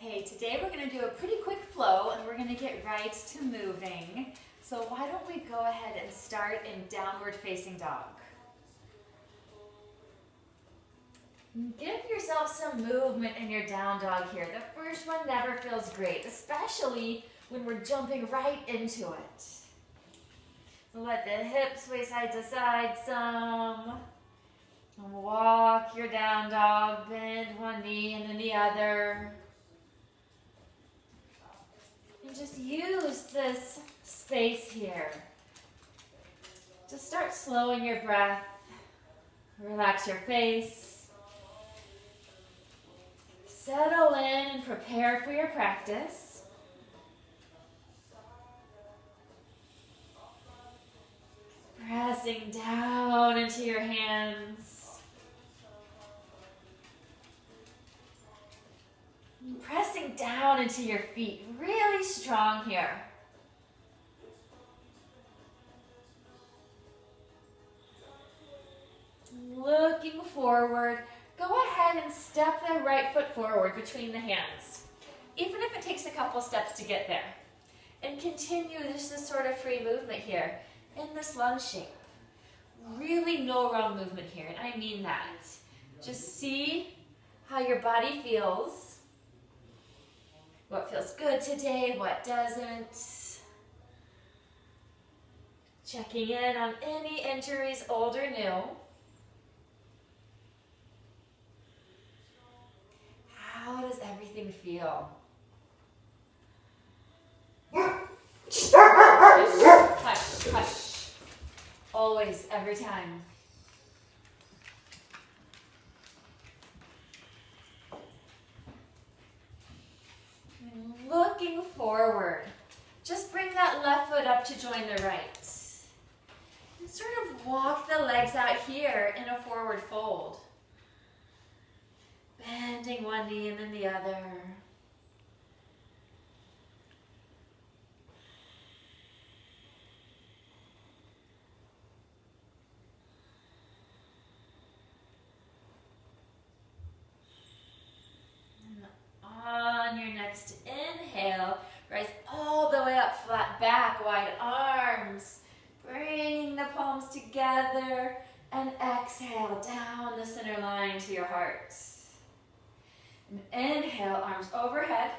Hey, today we're going to do a pretty quick flow and we're going to get right to moving. So why don't we go ahead and start in downward facing dog. Give yourself some movement in your down dog here. The first one never feels great, especially when we're jumping right into it. So let the hips sway side to side some. And walk your down dog, bend one knee and then the other. And just use this space here. Just start slowing your breath. Relax your face. Settle in and prepare for your practice. Pressing down into your hands. Pressing down into your feet, really strong here. Looking forward, go ahead and step the right foot forward between the hands, even if it takes a couple steps to get there. And continue this sort of free movement here in this lunge shape. Really no wrong movement here, and I mean that. Just see how your body feels. What feels good today, what doesn't. Checking in on any injuries, old or new. How does everything feel? Hush, hush. Always, every time. Looking forward. Just bring that left foot up to join the right. And sort of walk the legs out here in a forward fold. Bending one knee and then the other. On your next inhale, rise all the way up, flat back, wide arms, bringing the palms together, and exhale down the center line to your heart. And inhale, arms overhead,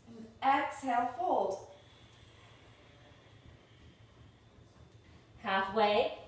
and exhale, fold. Halfway.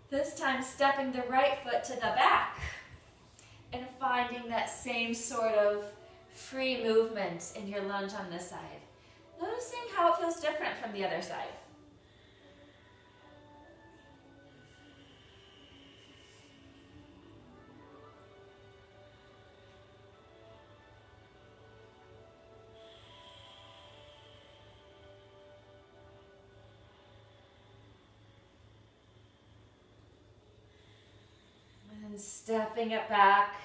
This time stepping the right foot to the back and finding that same sort of free movement in your lunge on this side. Noticing how it feels different from the other side. And stepping it back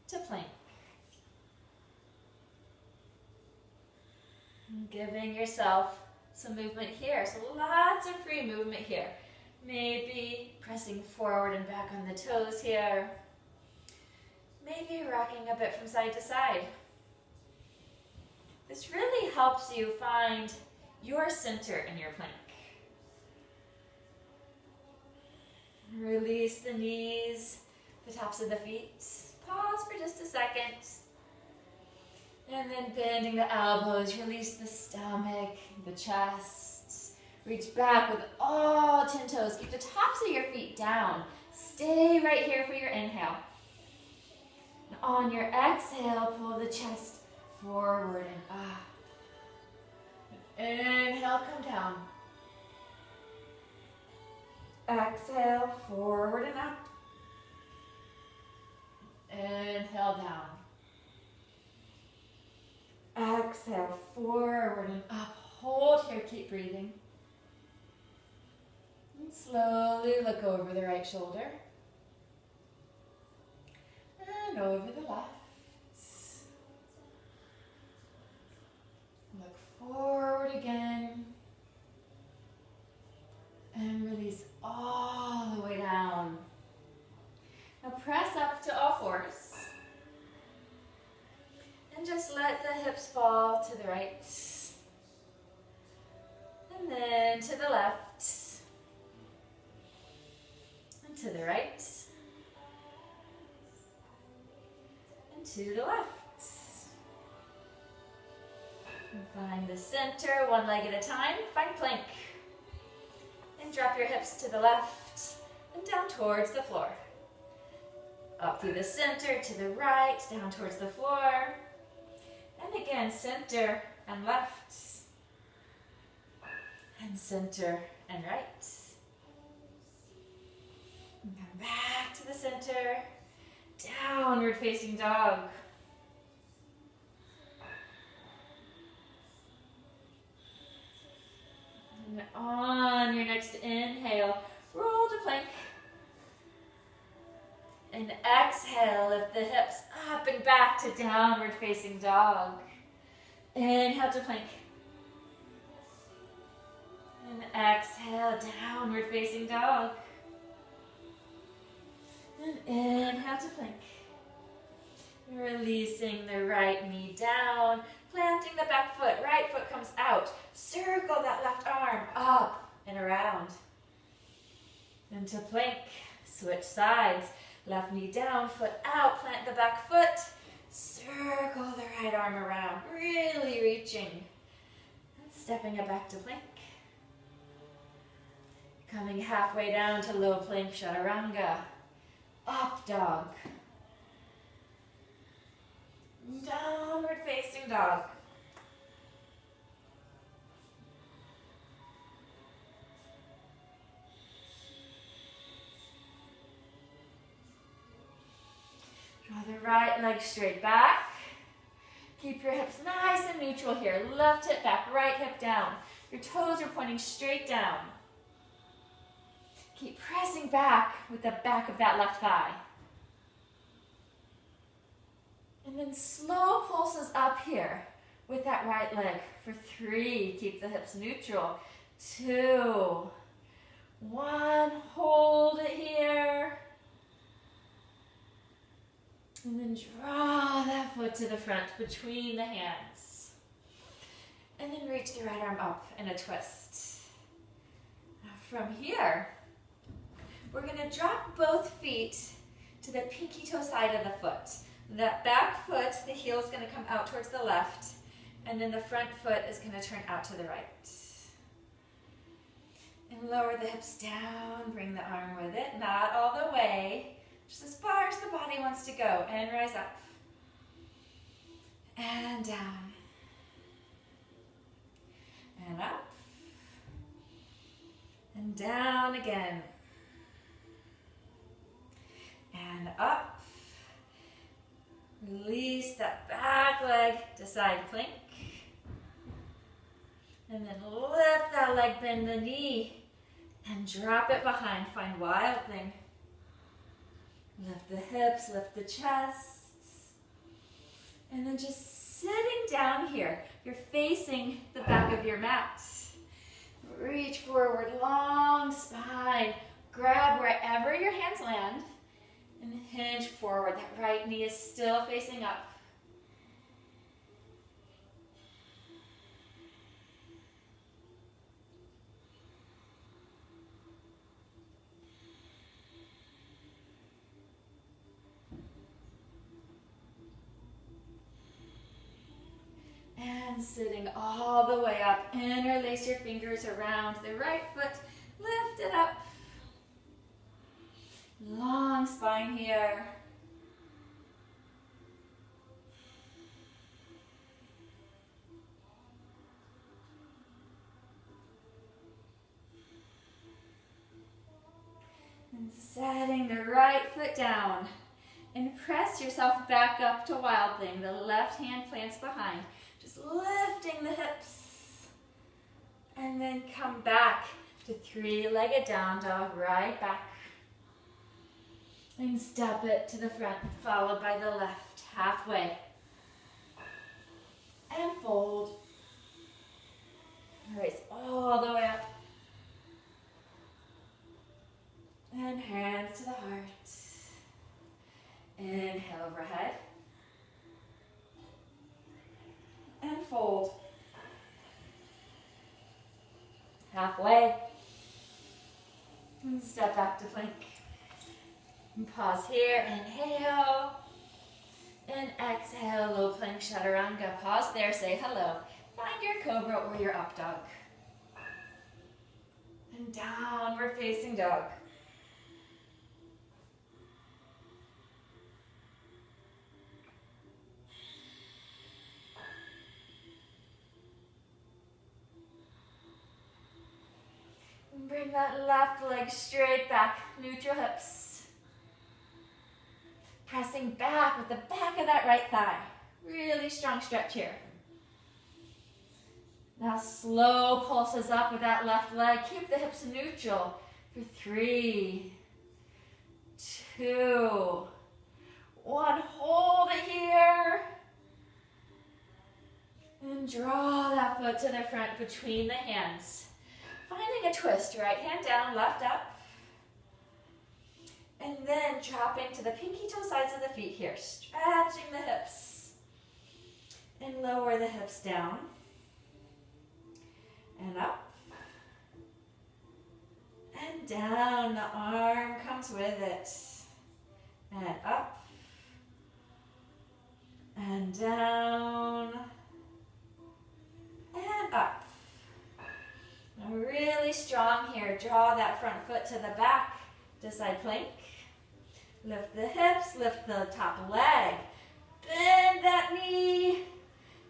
to plank. And giving yourself some movement here. So lots of free movement here. Maybe pressing forward and back on the toes here. Maybe rocking a bit from side to side. This really helps you find your center in your plank. Release the knees, the tops of the feet. Pause for just a second. And then bending the elbows, release the stomach, the chest. Reach back with all 10 toes. Keep the tops of your feet down. Stay right here for your inhale. And on your exhale, pull the chest forward and up. Inhale, come down. Exhale, forward and up. Inhale, down. Exhale, forward and up. Hold here, keep breathing. And slowly look over the right shoulder. And over the left. Look forward again. And release all the way down. Now press up to all fours. let the hips fall to the right. And then to the left. And to the right. And to the left. And find the center, one leg at a time. Find plank. And drop your hips to the left and down towards the floor. Up through the center, to the right, down towards the floor. And again, center and left. And center and right. And come back to the center. Downward facing dog. And on your next inhale, roll to plank. And exhale, lift the hips up and back to downward facing dog. Inhale to plank. And exhale, downward facing dog. And inhale to plank. Releasing the right knee down, planting the back foot, right foot comes out. Circle that left arm up and around. And to plank, switch sides. Left knee down, foot out, plant the back foot. Circle the right arm around, really reaching. And stepping it back to plank. Coming halfway down to low plank chaturanga. Up dog. Downward facing dog. Draw the right leg straight back. Keep your hips nice and neutral here. Left hip back, right hip down. Your toes are pointing straight down. Keep pressing back with the back of that left thigh. And then slow pulses up here with that right leg for 3. Keep the hips neutral. 2, 1, hold it here. And then draw that foot to the front between the hands. And then reach the right arm up in a twist. Now from here, we're going to drop both feet to the pinky toe side of the foot. That back foot, the heel is going to come out towards the left, and then the front foot is going to turn out to the right. And lower the hips down, bring the arm with it, not all the way, just as far as the body wants to go, and rise up. And down. And up. And down again. And up. Release that back leg to side plank. And then lift that leg, bend the knee, and drop it behind. Find wild thing. Lift the hips, lift the chest. And then just sitting down here. You're facing the back of your mat. Reach forward, long spine. Grab wherever your hands land. And hinge forward. That right knee is still facing up. And sitting all the way up. Interlace your fingers around the right foot. Lift it up. Long spine here. And setting the right foot down. And press yourself back up to Wild Thing. The left hand plants behind. Just lifting the hips. And then come back to 3-legged down dog. Right back. And step it to the front, followed by the left, halfway. And fold. Raise all the way up. And hands to the heart. Inhale overhead. Halfway. And step back to plank. And pause here, inhale. And exhale, low plank, chaturanga. Pause there, say hello. Find your cobra or your up dog. And downward facing dog. And bring that left leg straight back, neutral hips. Pressing back with the back of that right thigh. Really strong stretch here. Now slow pulses up with that left leg. Keep the hips neutral for 3, 2, 1. Hold it here. And draw that foot to the front between the hands. Finding a twist, right hand down, left up. And then dropping to the pinky toe sides of the feet here. Stretching the hips. And lower the hips down. And up. And down. The arm comes with it. And up. And down. And up. Now really strong here. Draw that front foot to the back to side plank. Lift the hips, lift the top leg. Bend that knee.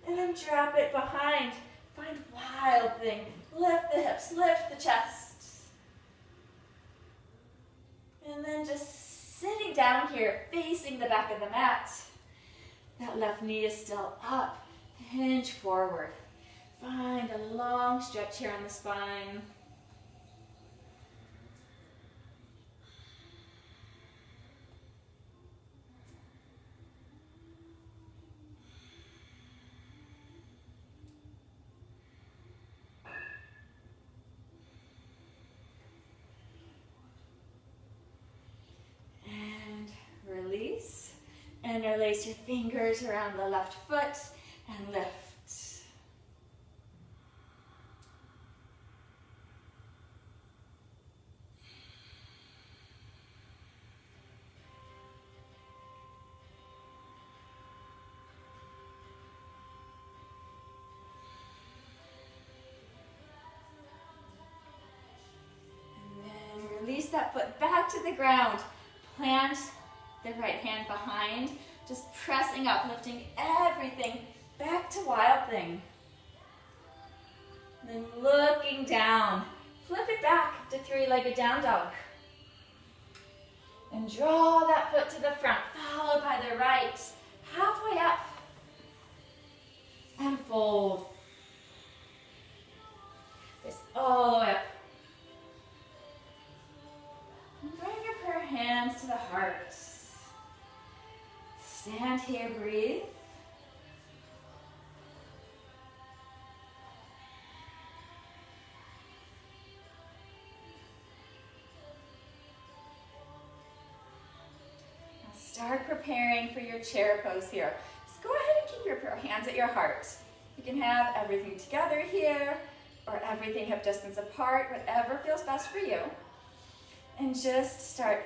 And then drop it behind. Find wild thing. Lift the hips, lift the chest. And then just sitting down here, facing the back of the mat. That left knee is still up. Hinge forward. Find a long stretch here on the spine. And interlace your fingers around the left foot and lift. And then release that foot back to the ground. Plant the right hand behind, just pressing up, lifting everything back to wild thing. And then looking down, flip it back to three-legged down dog. And draw that foot to the front, followed by the right, halfway up. And fold. This all the way up. And bring your prayer hands to the heart. Stand here, breathe. Now start preparing for your chair pose here. Just go ahead and keep your hands at your heart. You can have everything together here or everything hip distance apart, whatever feels best for you. And just start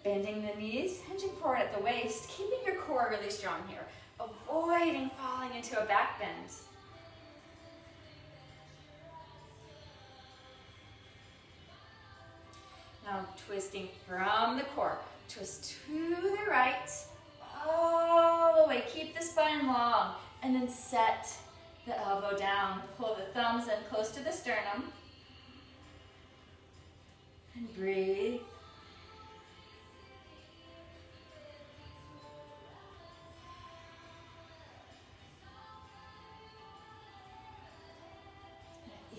bending the knees, hinging forward at the waist, keeping your core really strong here, avoiding falling into a back bend. Now twisting from the core, twist to the right, all the way, keep the spine long, and then set the elbow down, pull the thumbs in close to the sternum, and breathe.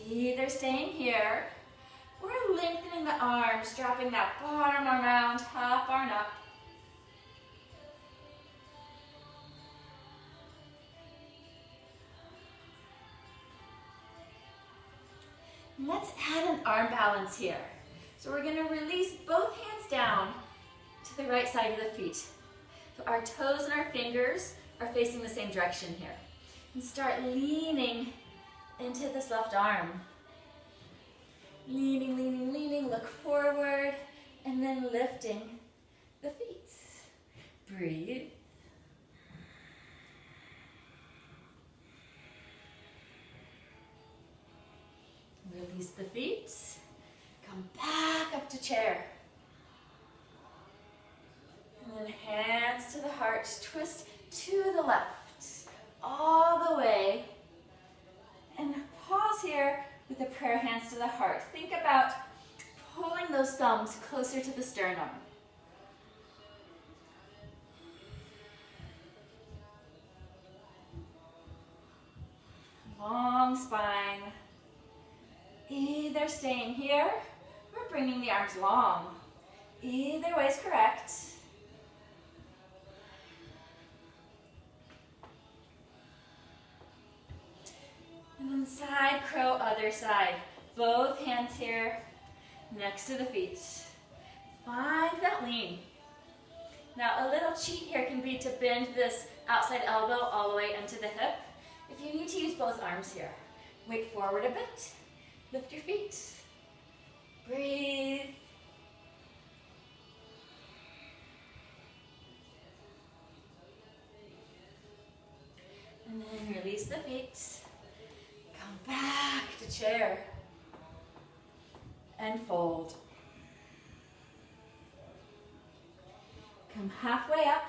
Either staying here or lengthening the arms, dropping that bottom arm down, top arm up. And let's add an arm balance here. So we're going to release both hands down to the right side of the feet. So our toes and our fingers are facing the same direction here. And start leaning into this left arm. Leaning, leaning, leaning, look forward, and then lifting the feet. Breathe. Release the feet. Come back up to chair. And then hands to the heart, twist to the left, all the way. And pause here with the prayer hands to the heart. Think about pulling those thumbs closer to the sternum. Long spine. Either staying here or bringing the arms long. Either way is correct. And then side crow, other side. Both hands here next to the feet. Find that lean. Now a little cheat here can be to bend this outside elbow all the way into the hip. If you need to use both arms here, weight forward a bit. Lift your feet. Breathe. And then release the feet. Come back to chair. And fold. Come halfway up.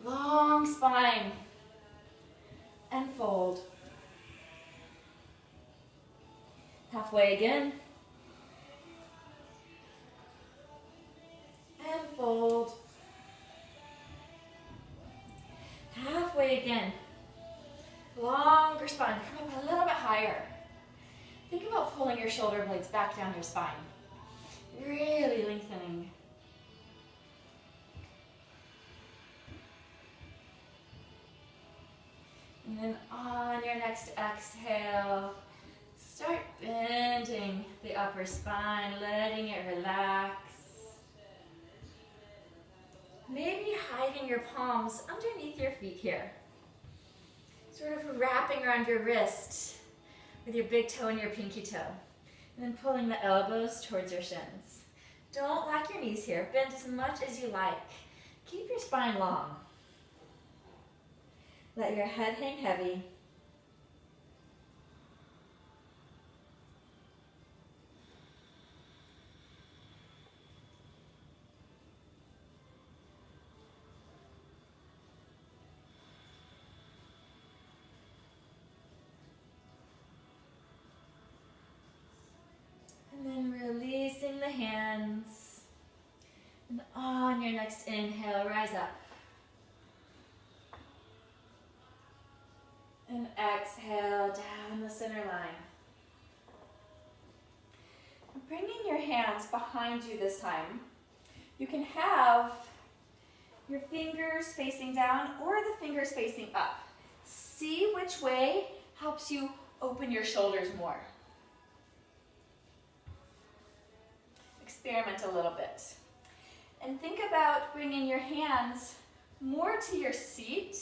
Long spine. And fold. Halfway again. And fold. Halfway again. Longer spine. Come up a little bit higher. Think about pulling your shoulder blades back down your spine. Really lengthening. And then on your next exhale, start bending the upper spine, letting it relax. Maybe hiding your palms underneath your feet here. Sort of wrapping around your wrist with your big toe and your pinky toe. And then pulling the elbows towards your shins. Don't lock your knees here. Bend as much as you like. Keep your spine long. Let your head hang heavy. And then releasing the hands. And on your next inhale, rise up. And exhale down the center line. Bringing your hands behind you this time. You can have your fingers facing down or the fingers facing up. See which way helps you open your shoulders more. Experiment a little bit. And think about bringing your hands more to your seat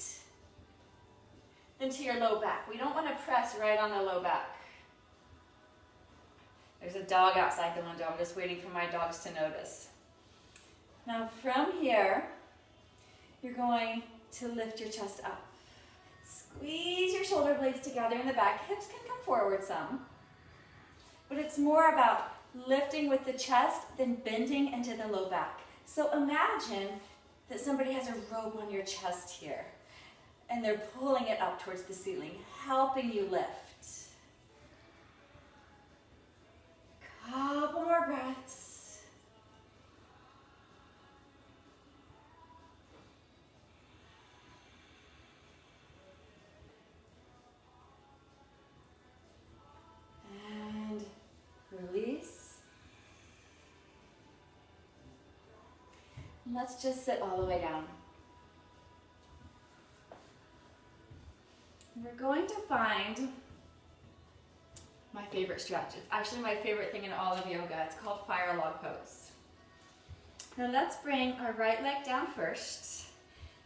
than to your low back. We don't want to press right on the low back. There's a dog outside the window. I'm just waiting for my dogs to notice. Now from here, you're going to lift your chest up. Squeeze your shoulder blades together in the back. Hips can come forward some. But it's more about lifting with the chest than bending into the low back. So imagine that somebody has a robe on your chest here. And they're pulling it up towards the ceiling, helping you lift. Couple more breaths. And release. And let's just sit all the way down. We're going to find my favorite stretch. It's actually my favorite thing in all of yoga. It's called Fire Log Pose. Now let's bring our right leg down first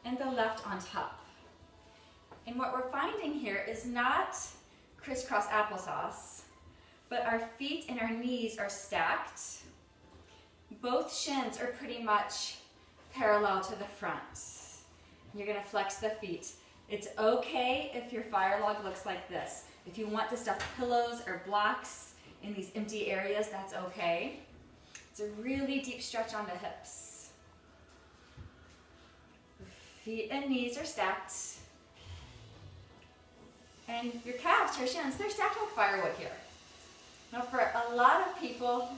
and the left on top. And what we're finding here is not crisscross applesauce. but our feet and our knees are stacked. Both shins are pretty much parallel to the front. You're gonna flex the feet. It's okay if your fire log looks like this. If you want to stuff pillows or blocks in these empty areas, that's okay. It's a really deep stretch on the hips. Feet and knees are stacked. And your calves, your shins, they're stacked like firewood here. Now for a lot of people,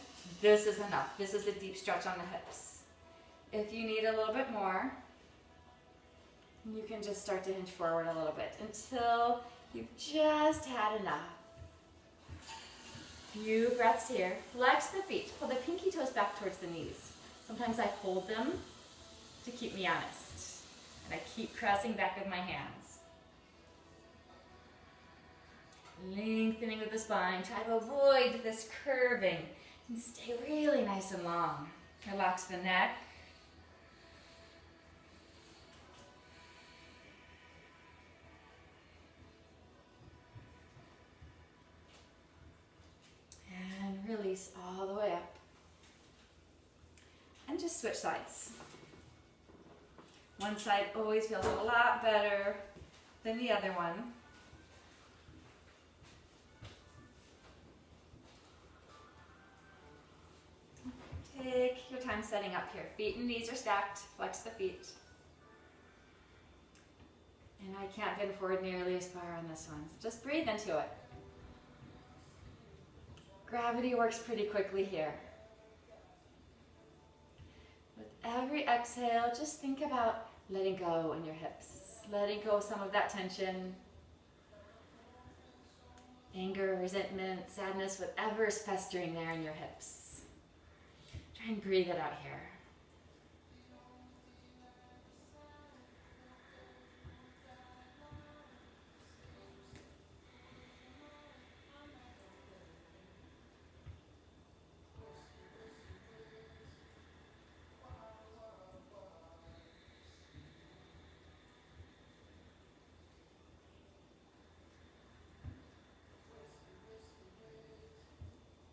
this is enough. This is a deep stretch on the hips. If you need a little bit more, you can just start to hinge forward a little bit until you've just had enough. Few breaths here. Flex the feet. Pull the pinky toes back towards the knees. Sometimes I hold them to keep me honest. And I keep pressing back with my hands. Lengthening of the spine. Try to avoid this curving and stay really nice and long. Relax the neck. And release all the way up. And just switch sides. One side always feels a lot better than the other one. Take your time setting up here. Feet and knees are stacked. Flex the feet. And I can't bend forward nearly as far on this one. So just breathe into it. Gravity works pretty quickly here. With every exhale, just think about letting go in your hips. Letting go of some of that tension. Anger, resentment, sadness, whatever is festering there in your hips. Try and breathe it out here.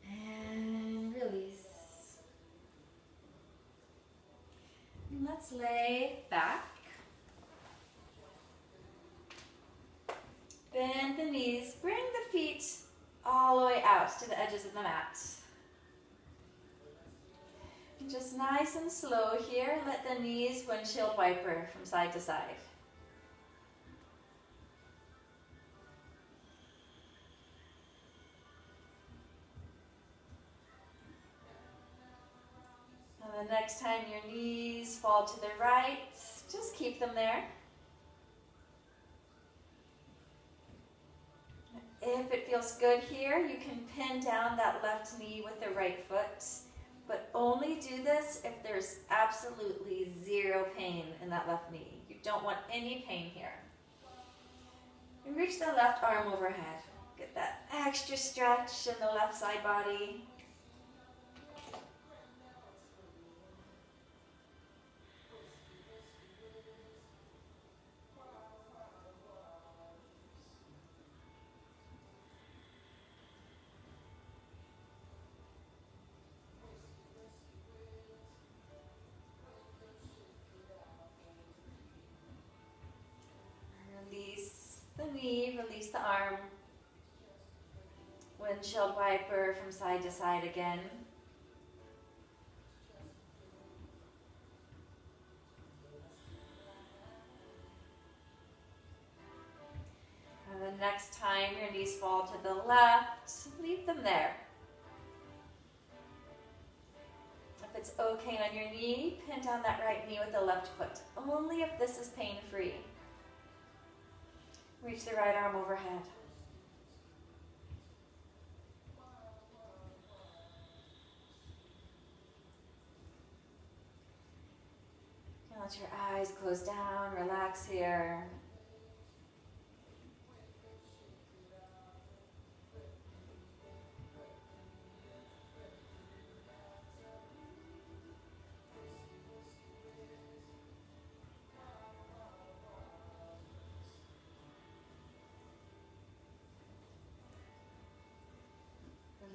And release. Let's lay back. Bend the knees, bring the feet all the way out to the edges of the mat. And just nice and slow here, let the knees windshield wiper from side to side. And the next time your knees fall to the right, just keep them there. If it feels good here, you can pin down that left knee with the right foot, but only do this if there's absolutely zero pain in that left knee. You don't want any pain here. And reach the left arm overhead. Get that extra stretch in the left side body. Release the knee, release the arm. Windshield wiper from side to side again. And the next time your knees fall to the left, leave them there. If it's okay on your knee, pin down that right knee with the left foot. Only if this is pain-free. Reach the right arm overhead. And let your eyes close down, relax here.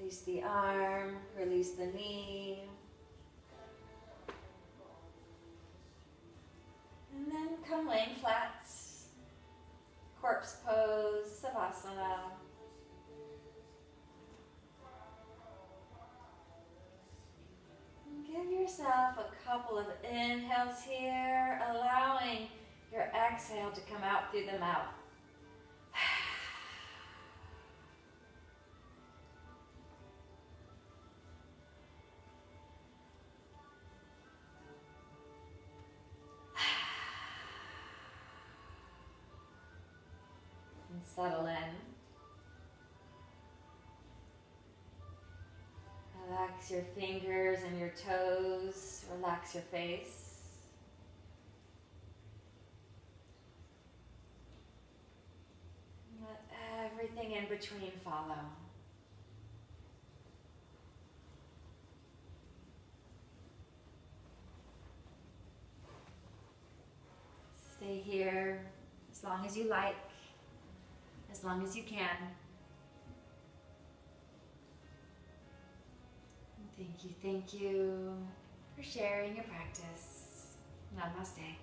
Release the arm, release the knee. And then come laying flat. Corpse pose, Savasana. Give yourself a couple of inhales here, allowing your exhale to come out through the mouth. And settle in. Relax your fingers and your toes. Relax your face. Let everything in between follow. Stay here as long as you like, as long as you can. Thank you for sharing your practice. Namaste.